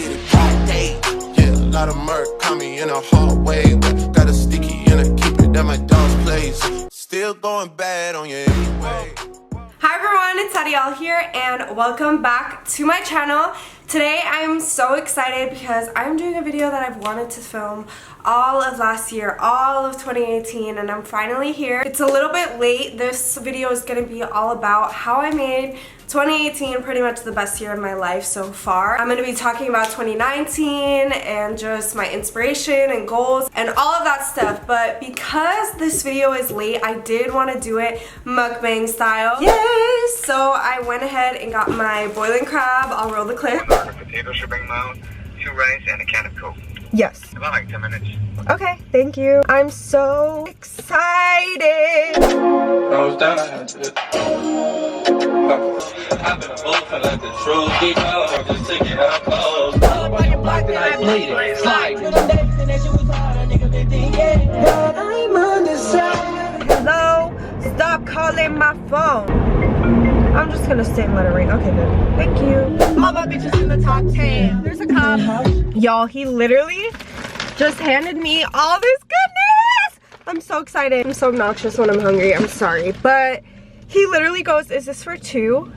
did it right day. Yeah, a lot of murk caught me in a hard way. Got a sticky and I keep it at my dog's place. Still going bad on you anyway. Hi everyone, it's Adyel here and welcome back to my channel. Today I'm so excited because I'm doing a video that I've wanted to film all of last year, all of 2018, and I'm finally here. It's a little bit late. This video is going to be all about how I made 2018 pretty much the best year of my life so far. I'm going to be talking about 2019 and just my inspiration and goals and all of that stuff, but because this video is late, I did want to do it mukbang style. Yay! So I went ahead and got my boiling crab. I'll roll the clip. Potato shebang mount, 2 rice, and a can of Coke. Yes. About like 10 minutes. Okay, thank you. I'm so excited. I was down, I had to. I've been a bull for like the truth be told. Just take it out close. I bleed it. Slide. Hello? Stop calling my phone. I'm just gonna sit and let it ring. Okay, good. Thank you. All my bitches in the top 10. There's a cop. Y'all, he literally just handed me all this goodness. I'm so excited. I'm so obnoxious when I'm hungry. I'm sorry. But he literally goes, is this for 2?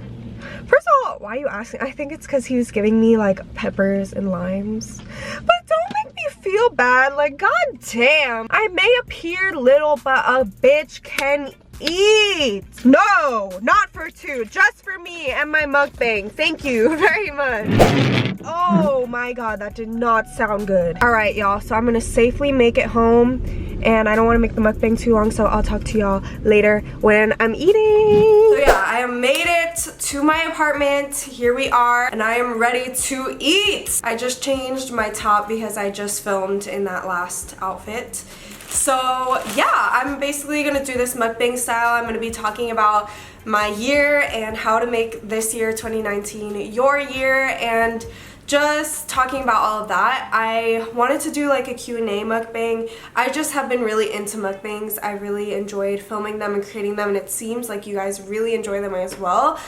First of all, why are you asking? I think it's because he was giving me like peppers and limes. But don't make me feel bad. Like, god damn. I may appear little, but a bitch can eat. No, not for 2, just for me and my mukbang. Thank you very much. Oh my god, that did not sound good. All right, y'all, so I'm gonna safely make it home, and I don't want to make the mukbang too long, so I'll talk to y'all later when I'm eating. So yeah, I have made it to my apartment. Here we are, and I am ready to eat. I just changed my top because I just filmed in that last outfit. So yeah, I'm basically gonna do this mukbang style. I'm gonna be talking about my year and how to make this year, 2019, your year, and just talking about all of that. I wanted to do like a Q&A mukbang. I just have been really into mukbangs. I really enjoyed filming them and creating them, and it seems like you guys really enjoy them as well.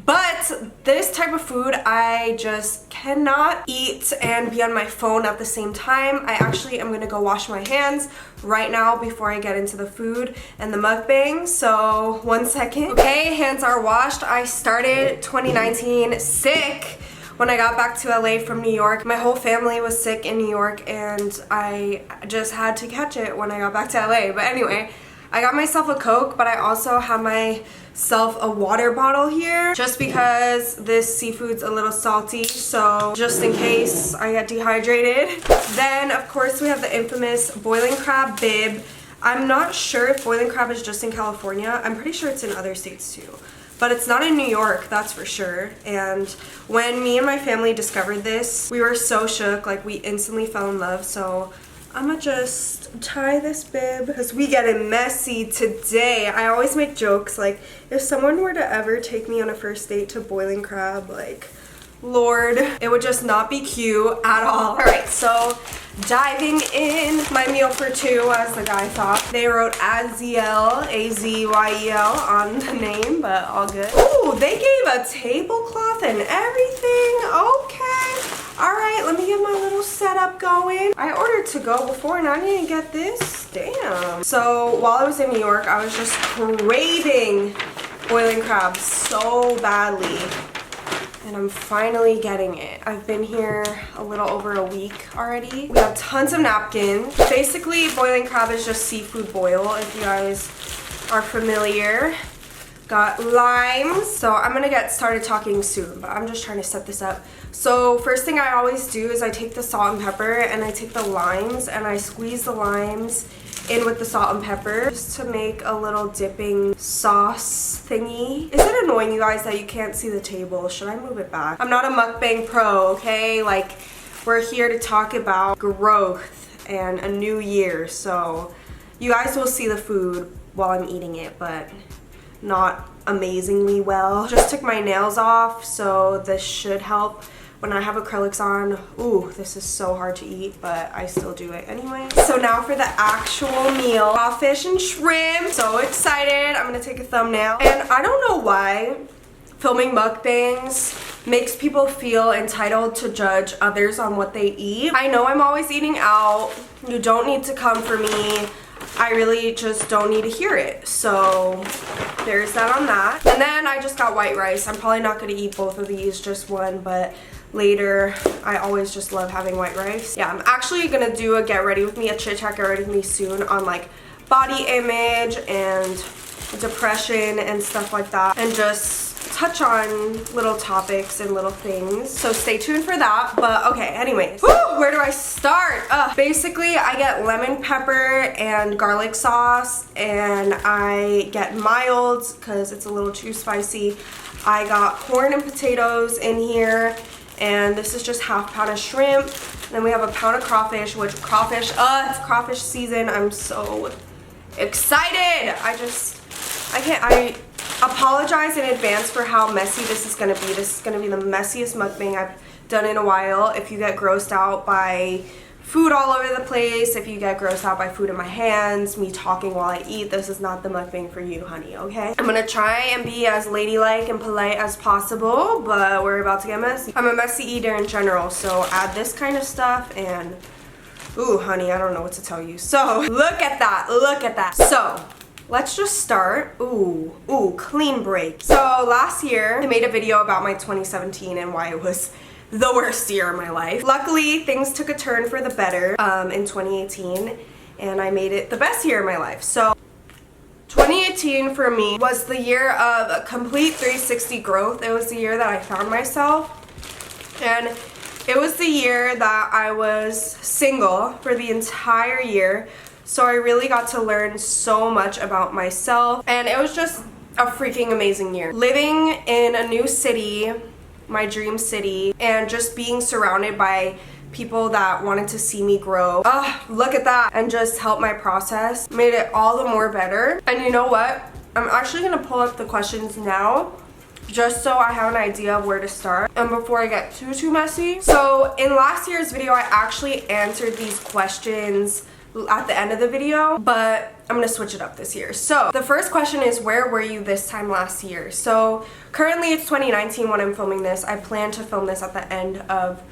But this type of food, I just cannot eat and be on my phone at the same time. I actually am gonna go wash my hands right now before I get into the food and the mukbang. So 1 second. Okay, hands are washed. I started 2019 sick. When I got back to LA from New York, my whole family was sick in New York, and I just had to catch it when I got back to LA. But anyway, I got myself a Coke, but I also have myself a water bottle here just because this seafood's a little salty, so just in case I get dehydrated. Then, of course, we have the infamous boiling crab bib. I'm not sure if boiling crab is just in California. I'm pretty sure it's in other states too. But it's not in New York, that's for sure. And when me and my family discovered this, we were so shook, like we instantly fell in love. So I'm gonna just tie this bib because we getting messy today. I always make jokes, like if someone were to ever take me on a first date to boiling crab, like, Lord, it would just not be cute at all. All right, so diving in, my meal for 2, as the guy thought. They wrote Adyel, A-Z-Y-E-L on the name, but all good. Ooh, they gave a tablecloth and everything. Okay. All right, let me get my little setup going. I ordered to go before and I didn't get this. Damn. So while I was in New York, I was just craving boiling crab so badly. And I'm finally getting it. I've been here a little over a week already. We have tons of napkins. Basically, boiling crab is just seafood boil, if you guys are familiar. Got limes. So I'm gonna get started talking soon, but I'm just trying to set this up. So first thing I always do is I take the salt and pepper and I take the limes and I squeeze the limes in with the salt and pepper just to make a little dipping sauce thingy. Is it annoying, you guys, that you can't see the table? Should I move it back? I'm not a mukbang pro, okay? Like, we're here to talk about growth and a new year, so you guys will see the food while I'm eating it, but not amazingly well. Just took my nails off, so this should help. When I have acrylics on, ooh, this is so hard to eat, but I still do it anyway. So now for the actual meal. Raw fish and shrimp. So excited. I'm gonna take a thumbnail. And I don't know why, filming mukbangs makes people feel entitled to judge others on what they eat. I know I'm always eating out. You don't need to come for me. I really just don't need to hear it. So there's that on that. And then I just got white rice. I'm probably not going to eat both of these, just one, but later I always just love having white rice. Yeah, I'm actually going to do a get ready with me, a chit chat get ready with me soon on like body image and depression and stuff like that, and just touch on little topics and little things. So stay tuned for that. But okay, anyways, where do I start? Basically, I get lemon pepper and garlic sauce, and I get mild because it's a little too spicy. I got corn and potatoes in here, and this is just half pound of shrimp. And then we have a pound of crawfish, which it's crawfish season. I'm so excited. I apologize in advance for how messy this is gonna be. This is gonna be the messiest mukbang I've done in a while. If you get grossed out by food all over the place, if you get grossed out by food in my hands, me talking while I eat, this is not the mukbang for you, honey, okay? I'm gonna try and be as ladylike and polite as possible, but we're about to get messy. I'm a messy eater in general, so add this kind of stuff and, ooh, honey, I don't know what to tell you. So, look at that, look at that. So, let's just start. Ooh, clean break. So last year, I made a video about my 2017 and why it was the worst year of my life. Luckily, things took a turn for the better in 2018, and I made it the best year of my life. So 2018 for me was the year of a complete 360 growth. It was the year that I found myself, and it was the year that I was single for the entire year. So I really got to learn so much about myself, and it was just a freaking amazing year. Living in a new city, my dream city, and just being surrounded by people that wanted to see me grow. Look at that. And just help my process. Made it all the more better. And you know what? I'm actually gonna pull up the questions now, just so I have an idea of where to start and before I get too messy. So in last year's video, I actually answered these questions at the end of the video, but I'm gonna switch it up this year. So the first question is, where were you this time last year? So currently it's 2019 when I'm filming this. I plan to film this at the end of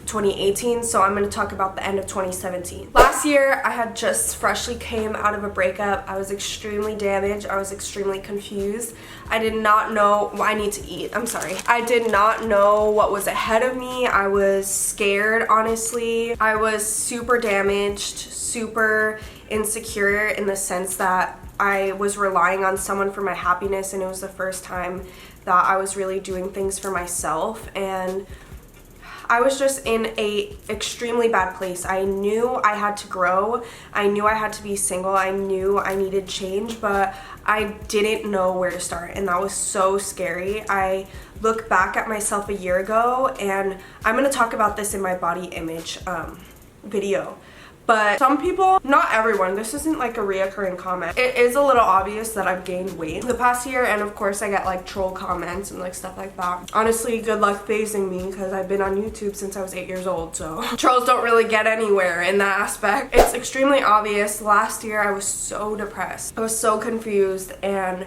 2018, so I'm going to talk about the end of 2017. Last year, I had just freshly came out of a breakup. I was extremely damaged. I was extremely confused. I did not know what I need to eat. I'm sorry. I did not know what was ahead of me. I was scared, honestly. I was super damaged, super insecure in the sense that I was relying on someone for my happiness, and it was the first time that I was really doing things for myself, and I was just in a extremely bad place. I knew I had to grow. I knew I had to be single. I knew I needed change, but I didn't know where to start, and that was so scary. I look back at myself a year ago, and I'm gonna talk about this in my body image video. But some people, not everyone, this isn't like a reoccurring comment. It is a little obvious that I've gained weight the past year, and of course I get like troll comments and like stuff like that. Honestly, good luck phasing me because I've been on YouTube since I was 8 years old, so trolls don't really get anywhere in that aspect. It's extremely obvious. Last year I was so depressed. I was so confused, and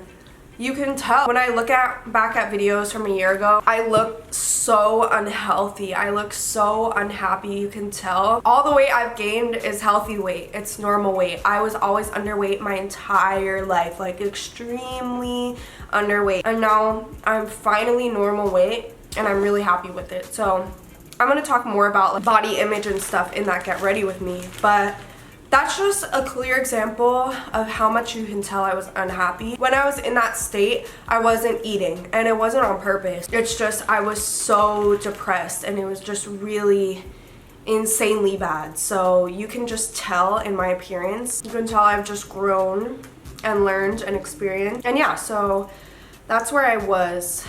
you can tell when I look back at videos from a year ago, I look so unhealthy. I look so unhappy. You can tell. All the weight I've gained is healthy weight. It's normal weight. I was always underweight my entire life, like extremely underweight. And now I'm finally normal weight, and I'm really happy with it. So I'm gonna talk more about like body image and stuff in that get ready with me, but that's just a clear example of how much you can tell I was unhappy. When I was in that state, I wasn't eating, and it wasn't on purpose. It's just I was so depressed, and it was just really insanely bad. So you can just tell in my appearance. You can tell I've just grown and learned and experienced. And yeah, so that's where I was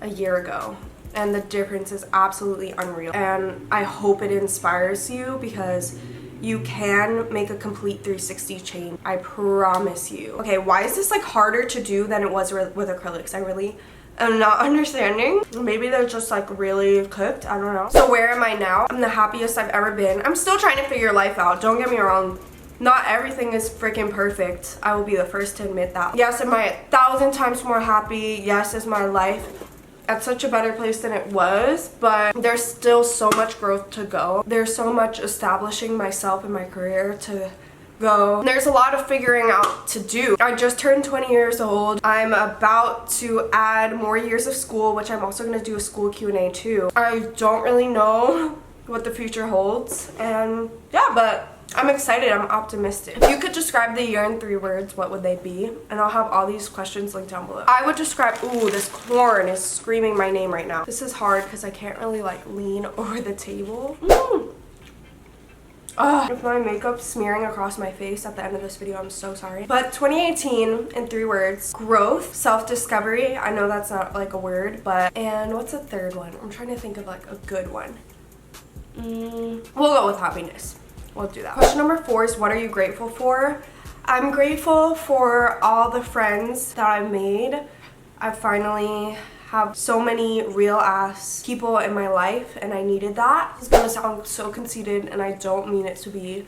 a year ago. And the difference is absolutely unreal. And I hope it inspires you, because you can make a complete 360 change. I promise you. Okay, why is this like harder to do than it was with acrylics? I really am not understanding. Maybe they're just like really cooked. I don't know. So where am I now? I'm the happiest I've ever been. I'm still trying to figure life out. Don't get me wrong. Not everything is freaking perfect. I will be the first to admit that. Yes, am I 1,000 times more happy? Yes, is my life at such a better place than it was, but there's still so much growth to go. There's so much establishing myself in my career to go. There's a lot of figuring out to do. I just turned 20 years old. I'm about to add more years of school, which I'm also going to do a school Q&A too. I don't really know what the future holds, and yeah, but I'm excited. I'm optimistic. If you could describe the year in 3 words, what would they be? And I'll have all these questions linked down below. I would describe, ooh, this corn is screaming my name right now. This is hard because I can't really like lean over the table. If my makeup's smearing across my face at the end of this video, I'm so sorry. But 2018 in 3 words: growth, self-discovery. I know that's not like a word, but, and what's a third one? I'm trying to think of like a good one. We'll go with happiness. We'll do that. Question number 4 is, what are you grateful for? I'm grateful for all the friends that I've made. I finally have so many real ass people in my life, and I needed that. It's gonna sound so conceited, and I don't mean it to be,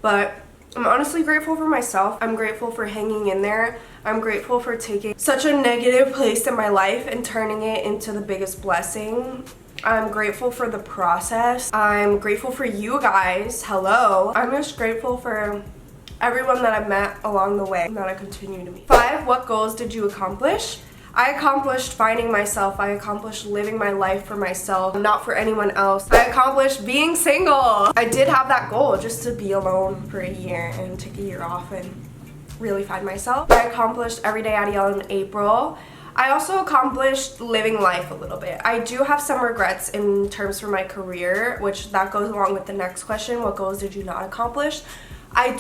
but I'm honestly grateful for myself. I'm grateful for hanging in there. I'm grateful for taking such a negative place in my life and turning it into the biggest blessing. I'm grateful for the process. I'm grateful for you guys. Hello. I'm just grateful for everyone that I've met along the way and that I continue to meet. 5, what goals did you accomplish? I accomplished finding myself. I accomplished living my life for myself, not for anyone else. I accomplished being single. I did have that goal, just to be alone for a year and take a year off and really find myself. I accomplished Everyday Adyel in April. I also accomplished living life a little bit. I do have some regrets in terms for my career, which that goes along with the next question. What goals did you not accomplish? I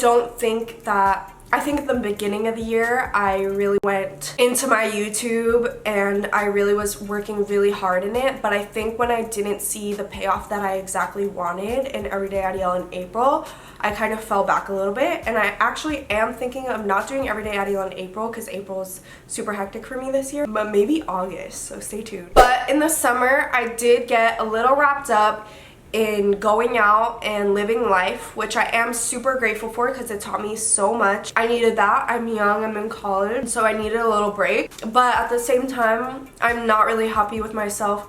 think at the beginning of the year, I really went into my YouTube and I really was working really hard in it. But I think when I didn't see the payoff that I exactly wanted in Everyday Adyel in April, I kind of fell back a little bit. And I actually am thinking of not doing Everyday Adyel in April because April is super hectic for me this year, but maybe August, so stay tuned. But in the summer, I did get a little wrapped up in going out and living life, which I am super grateful for because it taught me so much. I needed that. I'm young, I'm in college, so I needed a little break. But at the same time, I'm not really happy with myself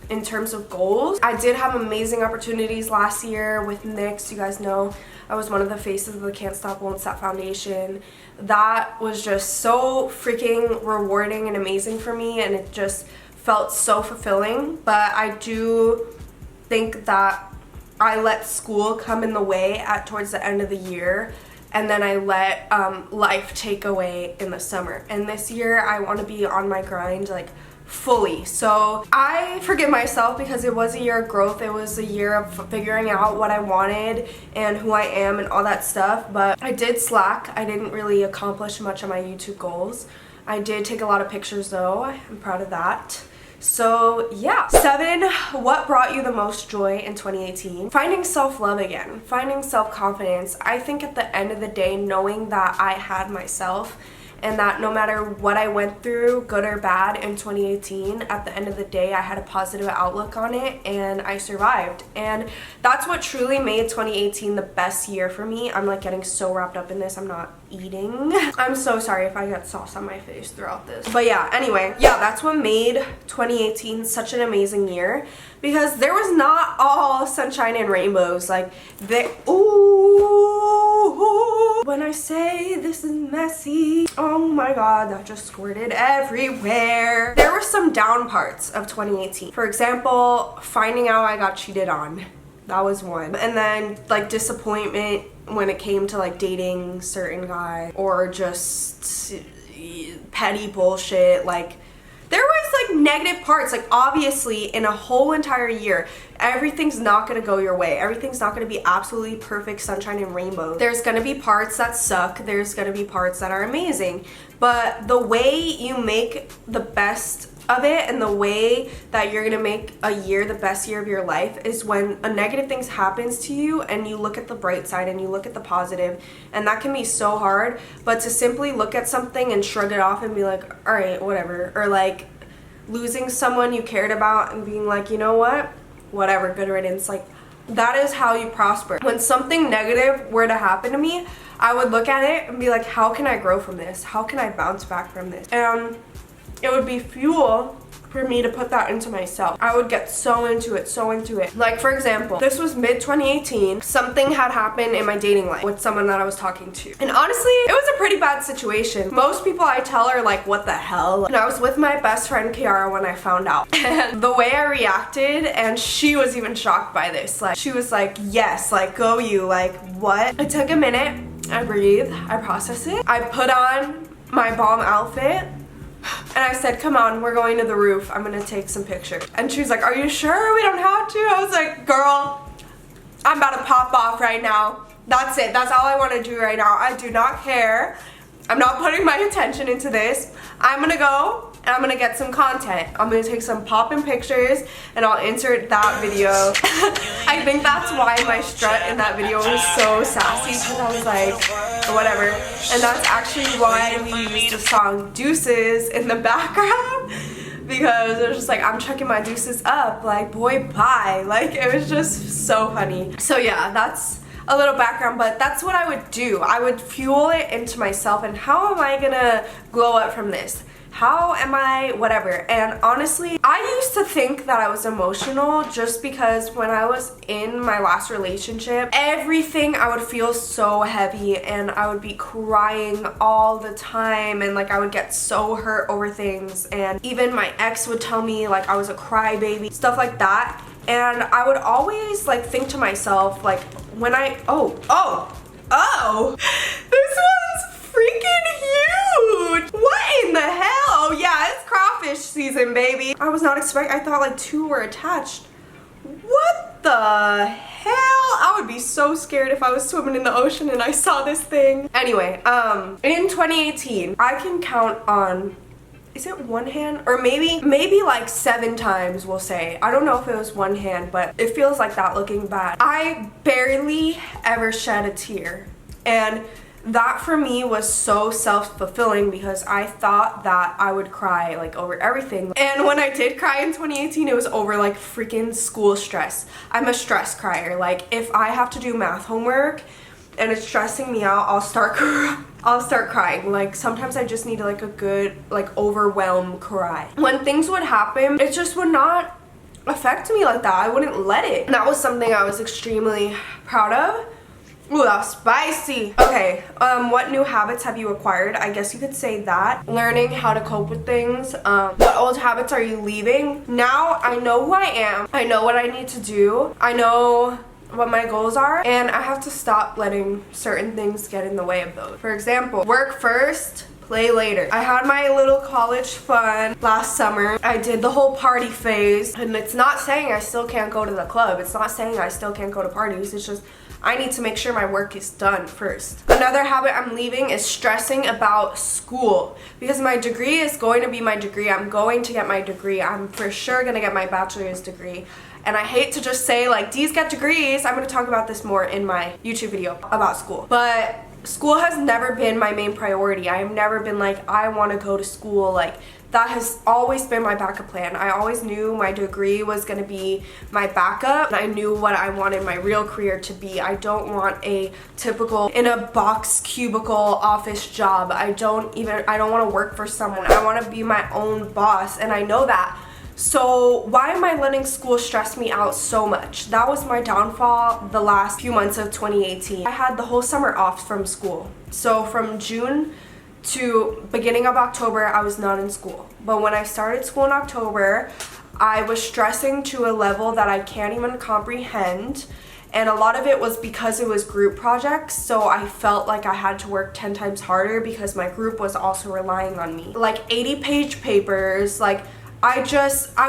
in terms of goals. I did have amazing opportunities last year with NYX. You guys know I was one of the faces of the Can't Stop Won't Stop Foundation. That was just so freaking rewarding and amazing for me, and it just felt so fulfilling. But I do think that I let school come in the way towards the end of the year, and then I let life take away in the summer. And this year I want to be on my grind like fully. So I forgive myself because it was a year of growth. It was a year of figuring out what I wanted and who I am and all that stuff. But I did slack. I didn't really accomplish much of my YouTube goals. I did take a lot of pictures though. I'm proud of that. So yeah. 7, what brought you the most joy in 2018? Finding self-love again, finding self-confidence. I think at the end of the day, knowing that I had myself and that no matter what I went through, good or bad, in 2018, at the end of the day, I had a positive outlook on it and I survived. And that's what truly made 2018 the best year for me. I'm like getting so wrapped up in this, I'm not eating. I'm so sorry if I get sauce on my face throughout this. But yeah, anyway, yeah, that's what made 2018 such an amazing year, because there was not all sunshine and rainbows. Like, when I say this is messy, oh my god, that just squirted everywhere. There were some down parts of 2018. For example, finding out I got cheated on. That was one. And then like disappointment when it came to like dating certain guy, or just petty bullshit. Like, there was like negative parts. Like, obviously in a whole entire year, everything's not gonna go your way. Everything's not gonna be absolutely perfect sunshine and rainbows. There's gonna be parts that suck. There's gonna be parts that are amazing. But the way you make the best of it and the way that you're gonna make a year the best year of your life is when a negative thing happens to you and you look at the bright side and you look at the positive. And that can be so hard, but to simply look at something and shrug it off and be like, all right, whatever. Or like losing someone you cared about and being like, you know what, whatever, good riddance. Like, that is how you prosper. When something negative were to happen to me, I would look at it and be like, how can I grow from this? How can I bounce back from this? And it would be fuel for me to put that into myself. I would get so into it, so into it. Like, for example, this was mid-2018. Something had happened in my dating life with someone that I was talking to. And honestly, it was a pretty bad situation. Most people I tell are like, what the hell? And I was with my best friend Kiara when I found out. And the way I reacted, and she was even shocked by this. Like, she was like, yes, like, go you, like, what? I took a minute, I breathed, I processed it. I put on my bomb outfit, and I said, come on, we're going to the roof. I'm gonna take some pictures. And she was like, are you sure we don't have to? I was like, girl, I'm about to pop off right now. That's it. That's all I want to do right now. I do not care. I'm not putting my attention into this. I'm gonna go and I'm gonna get some content. I'm gonna take some poppin' pictures and I'll insert that video. I think that's why my strut in that video was so sassy, because I was like, whatever. And that's actually why we used the song Deuces in the background, because it was just like, I'm chucking my deuces up, like, boy, bye. Like, it was just so funny. So yeah, that's a little background, but that's what I would do. I would fuel it into myself, and how am I gonna glow up from this? How am I whatever? And honestly, I used to think that I was emotional just because when I was in my last relationship, everything I would feel so heavy and I would be crying all the time, and like I would get so hurt over things, and even my ex would tell me like I was a crybaby, stuff like that. And I would always like think to myself, like, when I this one's freaking huge. What in the hell? Oh yeah, it's crawfish season, baby. I was not expecting, I thought like 2 were attached. What the hell? I would be so scared if I was swimming in the ocean and I saw this thing. Anyway, in 2018, I can count on, is it one hand? Or maybe like 7 times, we'll say. I don't know if it was one hand, but it feels like that looking back. I barely ever shed a tear. And that for me was so self-fulfilling, because I thought that I would cry like over everything. And when I did cry in 2018, it was over like freaking school stress. I'm a stress crier. Like, if I have to do math homework and it's stressing me out, I'll start crying. Like, sometimes I just need like a good, like, overwhelmed cry. When things would happen, it just would not affect me like that. I wouldn't let it. And that was something I was extremely proud of. Ooh, that was spicy. Okay, what new habits have you acquired? I guess you could say that. Learning how to cope with things. What old habits are you leaving? Now I know who I am. I know what I need to do. I know what my goals are, and I have to stop letting certain things get in the way of those. For example, work first, play later. I had my little college fun last summer. I did the whole party phase, and it's not saying I still can't go to the club. It's not saying I still can't go to parties. It's just I need to make sure my work is done first. Another habit I'm leaving is stressing about school, because my degree is going to be my degree. I'm going to get my degree. I'm for sure gonna get my bachelor's degree. And I hate to just say like, these get degrees. I'm gonna talk about this more in my YouTube video about school. But school has never been my main priority. I have never been like, I wanna go to school. Like, that has always been my backup plan. I always knew my degree was gonna be my backup. I knew what I wanted my real career to be. I don't want a typical in a box cubicle office job. I don't wanna work for someone. I wanna be my own boss, and I know that. So why am I letting school stress me out so much? That was my downfall the last few months of 2018. I had the whole summer off from school. So from June to beginning of October, I was not in school. But when I started school in October, I was stressing to a level that I can't even comprehend. And a lot of it was because it was group projects, so I felt like I had to work 10 times harder because my group was also relying on me. Like 80-page papers, like I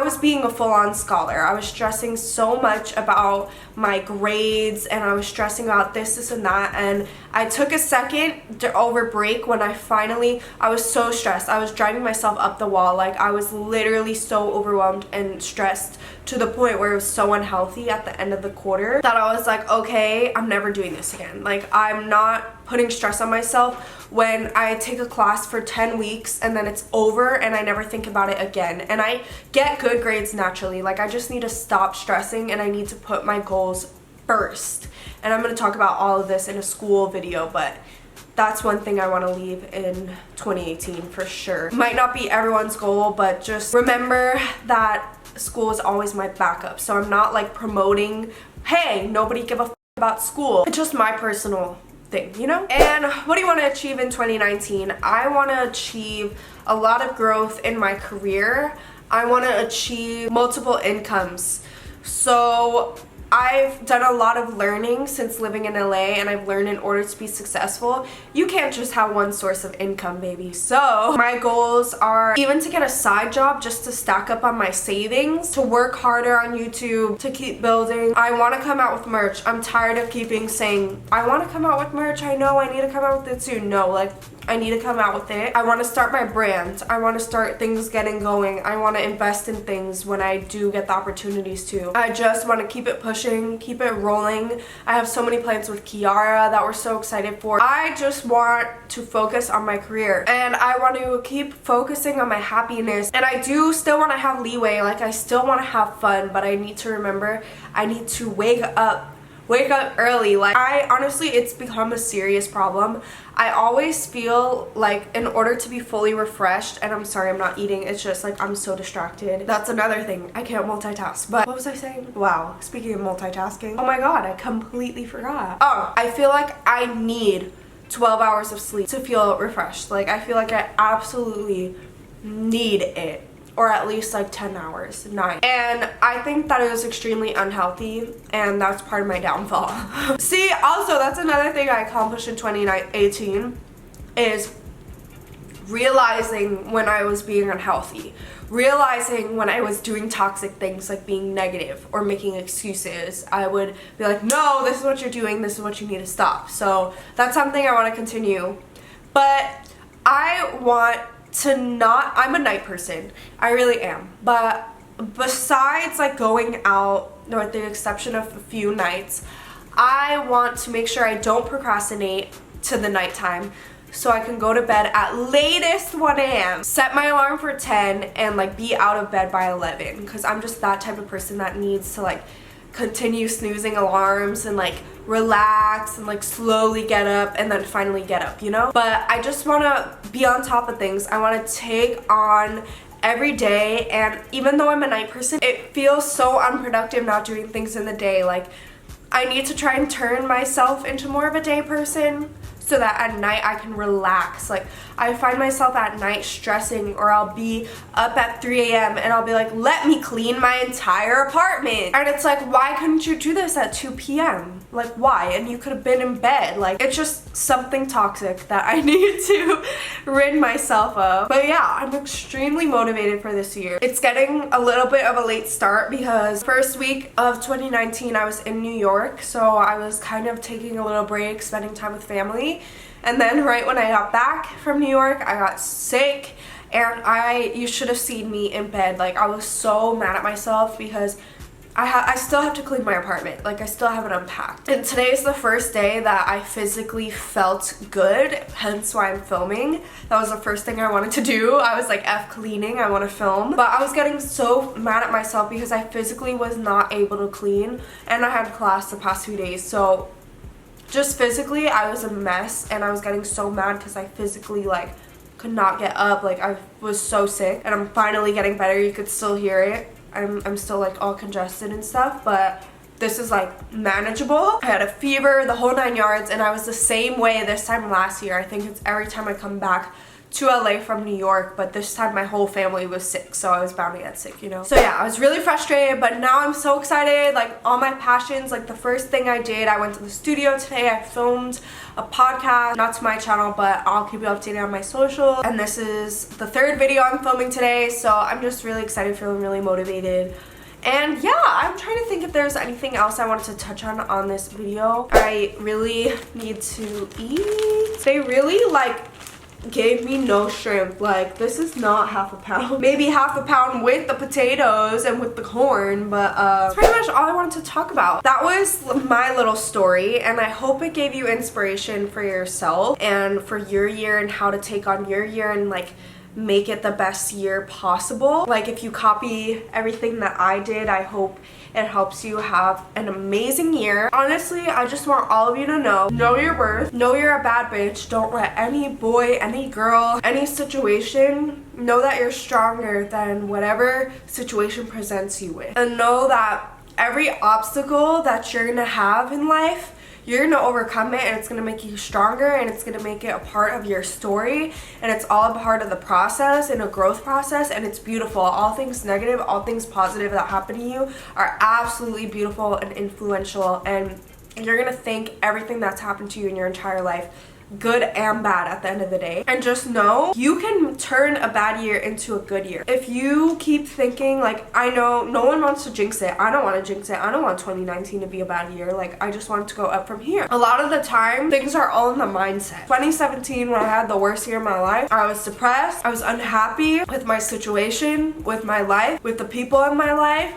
was being a full-on scholar. I was stressing so much about my grades, and I was stressing about this and that, and I took a second over break when I was so stressed. I was driving myself up the wall. Like, I was literally so overwhelmed and stressed to the point where it was so unhealthy at the end of the quarter that I was like, okay, I'm never doing this again. Like, I'm not putting stress on myself when I take a class for 10 weeks and then it's over and I never think about it again. And I get good grades naturally. Like, I just need to stop stressing, and I need to put my goals first. And I'm going to talk about all of this in a school video, but that's one thing I want to leave in 2018 for sure. Might not be everyone's goal, but just remember that school is always my backup. So I'm not like promoting, hey, nobody give a f about school. It's just my personal thing, you know? And what do you want to achieve in 2019? I want to achieve a lot of growth in my career. I want to achieve multiple incomes. So I've done a lot of learning since living in LA, and I've learned in order to be successful, you can't just have one source of income, baby. So my goals are even to get a side job just to stack up on my savings, to work harder on YouTube, to keep building. I want to come out with merch. I'm tired of keeping saying, I want to come out with merch. I know I need to come out with it soon. No, like, I need to come out with it. I want to start my brand. I want to start things getting going. I want to invest in things when I do get the opportunities to. I just want to keep it pushing, keep it rolling. I have so many plans with Kiara that we're so excited for. I just want to focus on my career, and I want to keep focusing on my happiness. And I do still want to have leeway. Like, I still want to have fun, but I need to remember I need to wake up early. Like, I honestly, it's become a serious problem. I always feel like in order to be fully refreshed, and I'm sorry I'm not eating, it's just like I'm so distracted. That's another thing, I can't multitask. But what was I saying? Wow, speaking of multitasking, oh my god, I completely forgot. Oh, I feel like I need 12 hours of sleep to feel refreshed. Like, I feel like I absolutely need it. Or at least like 10 hours, 9. And I think that is extremely unhealthy, and that's part of my downfall. See, also, that's another thing I accomplished in 2018 is realizing when I was being unhealthy. Realizing when I was doing toxic things like being negative or making excuses. I would be like, no, this is what you're doing, this is what you need to stop. So that's something I want to continue. But I want to not, I'm a night person, I really am, but besides like going out, or with the exception of a few nights, I want to make sure I don't procrastinate to the nighttime, so I can go to bed at latest 1 a.m. set my alarm for 10 and like be out of bed by 11, because I'm just that type of person that needs to like continue snoozing alarms and like relax and like slowly get up and then finally get up, you know? But I just want to be on top of things. I want to take on every day, and even though I'm a night person, it feels so unproductive not doing things in the day. Like, I need to try and turn myself into more of a day person so that at night I can relax. Like, I find myself at night stressing, or I'll be up at 3 a.m. and I'll be like, let me clean my entire apartment. And it's like, why couldn't you do this at 2 p.m.? Like, why? And you could have been in bed. Like, it's just something toxic that I need to rid myself of. But yeah, I'm extremely motivated for this year. It's getting a little bit of a late start because first week of 2019 I was in New York, so I was kind of taking a little break, spending time with family. And then right when I got back from New York, I got sick, and you should have seen me in bed. Like, I was so mad at myself because I still have to clean my apartment. Like, I still haven't unpacked. And today is the first day that I physically felt good, hence why I'm filming. That was the first thing I wanted to do. I was like, F cleaning, I want to film. But I was getting so mad at myself because I physically was not able to clean, and I had class the past few days. So just physically, I was a mess, and I was getting so mad because I physically, like, could not get up. Like, I was so sick, and I'm finally getting better. You could still hear it. I'm still like all congested and stuff, but this is like manageable. I had a fever, the whole 9 yards, and I was the same way this time last year. I think it's every time I come back to LA from New York, but this time my whole family was sick, so I was bound to get sick, you know? So yeah, I was really frustrated, but now I'm so excited. Like, all my passions, like the first thing I did, I went to the studio today, I filmed a podcast, not to my channel, but I'll keep you updated on my social. And this is the third video I'm filming today, so I'm just really excited, feeling really motivated. And yeah, I'm trying to think if there's anything else I wanted to touch on this video. I really need to eat. They really like gave me no shrimp. Like, this is not half a pound. Maybe half a pound with the potatoes and with the corn, but that's pretty much all I wanted to talk about. That was my little story, and I hope it gave you inspiration for yourself and for your year and how to take on your year and like make it the best year possible. Like, if you copy everything that I did, I hope It helps you have an amazing year. Honestly, I just want all of you to know your worth, know you're a bad bitch. Don't let any boy, any girl, any situation, know that you're stronger than whatever situation presents you with. And know that every obstacle that you're gonna have in life, you're gonna overcome it, and it's gonna make you stronger, and it's gonna make it a part of your story, and it's all a part of the process and a growth process, and it's beautiful. All things negative, all things positive that happen to you are absolutely beautiful and influential, and you're gonna thank everything that's happened to you in your entire life, good and bad, at the end of the day. And just know you can turn a bad year into a good year. If you keep thinking, like, I know no one wants to jinx it, I don't want to jinx it, I don't want 2019 to be a bad year, like, I just want it to go up from here. A lot of the time things are all in the mindset. 2017, when I had the worst year of my life, I was depressed, I was unhappy with my situation, with my life, with the people in my life.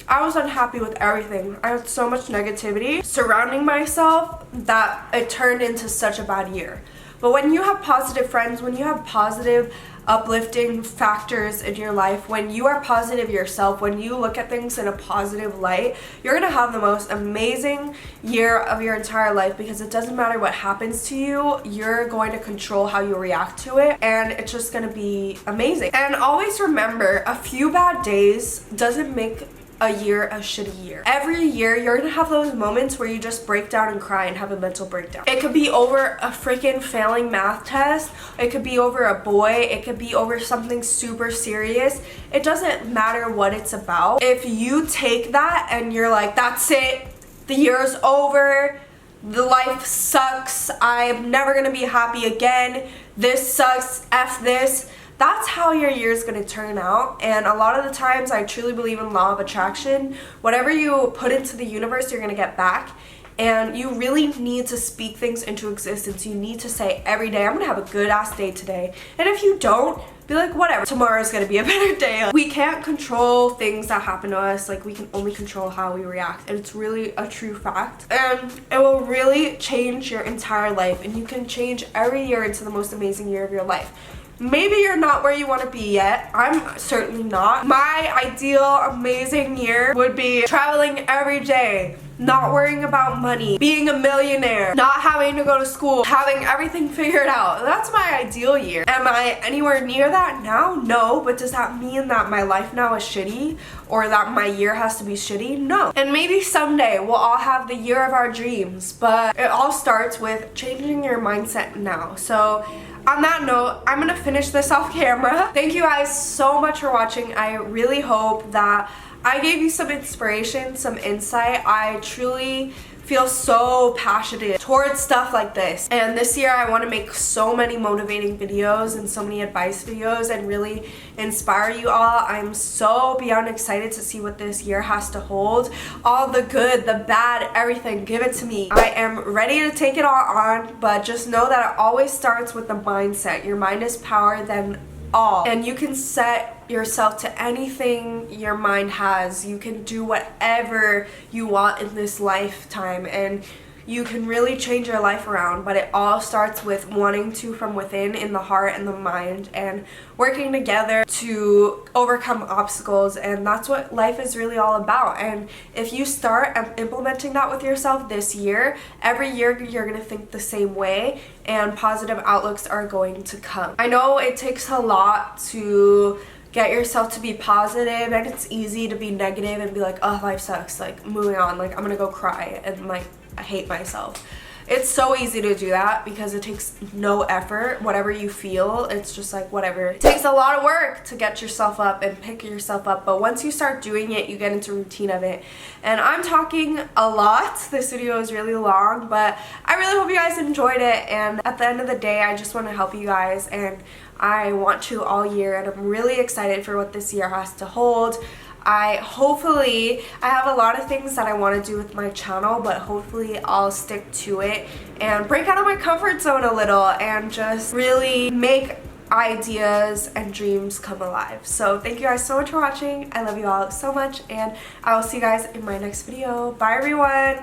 I was unhappy with everything. I had so much negativity surrounding myself that it turned into such a bad year. But when you have positive friends, when you have positive, uplifting factors in your life, when you are positive yourself, when you look at things in a positive light, you're gonna have the most amazing year of your entire life, because it doesn't matter what happens to you, you're going to control how you react to it, and it's just gonna be amazing. And always remember, a few bad days doesn't make a year a shitty year. Every year you're gonna have those moments where you just break down and cry and have a mental breakdown. It could be over a freaking failing math test, it could be over a boy, it could be over something super serious. It doesn't matter what it's about. If you take that and you're like, that's it, the year's over, the life sucks, I'm never gonna be happy again, this sucks, F this, that's how your year is going to turn out. And a lot of the times, I truly believe in law of attraction. Whatever you put into the universe, you're going to get back. And you really need to speak things into existence. You need to say every day, I'm going to have a good ass day today. And if you don't, be like, whatever, tomorrow's going to be a better day. We can't control things that happen to us. Like, we can only control how we react. And it's really a true fact. And it will really change your entire life. And you can change every year into the most amazing year of your life. Maybe you're not where you want to be yet. I'm certainly not. My ideal amazing year would be traveling every day, not worrying about money, being a millionaire, not having to go to school, having everything figured out. That's my ideal year. Am I anywhere near that now? No. But does that mean that my life now is shitty, or that my year has to be shitty? No. And maybe someday we'll all have the year of our dreams, but it all starts with changing your mindset now. So on that note, I'm gonna finish this off camera. Thank you guys so much for watching. I really hope that I gave you some inspiration, some insight. I truly feel so passionate towards stuff like this, and this year I want to make so many motivating videos and so many advice videos and really inspire you all. I'm so beyond excited to see what this year has to hold. All the good, the bad, everything, give it to me. I am ready to take it all on, but just know that it always starts with the mindset. Your mind is power than all, and you can set yourself to anything your mind has. You can do whatever you want in this lifetime, and you can really change your life around, but it all starts with wanting to from within, in the heart and the mind, and working together to overcome obstacles. And that's what life is really all about. And if you start implementing that with yourself this year, every year you're gonna think the same way, and positive outlooks are going to come. I know it takes a lot to get yourself to be positive, and it's easy to be negative and be like, oh, life sucks, like, moving on, like, I'm gonna go cry and like I hate myself. It's so easy to do that because it takes no effort. Whatever you feel, it's just like whatever. It takes a lot of work to get yourself up and pick yourself up, but once you start doing it, you get into routine of it. And I'm talking a lot. This video is really long, but I really hope you guys enjoyed it. And at the end of the day, I just want to help you guys, and I want to all year, and I'm really excited for what this year has to hold. I have a lot of things that I want to do with my channel, but hopefully I'll stick to it and break out of my comfort zone a little and just really make ideas and dreams come alive. So thank you guys so much for watching. I love you all so much, and I will see you guys in my next video. Bye everyone.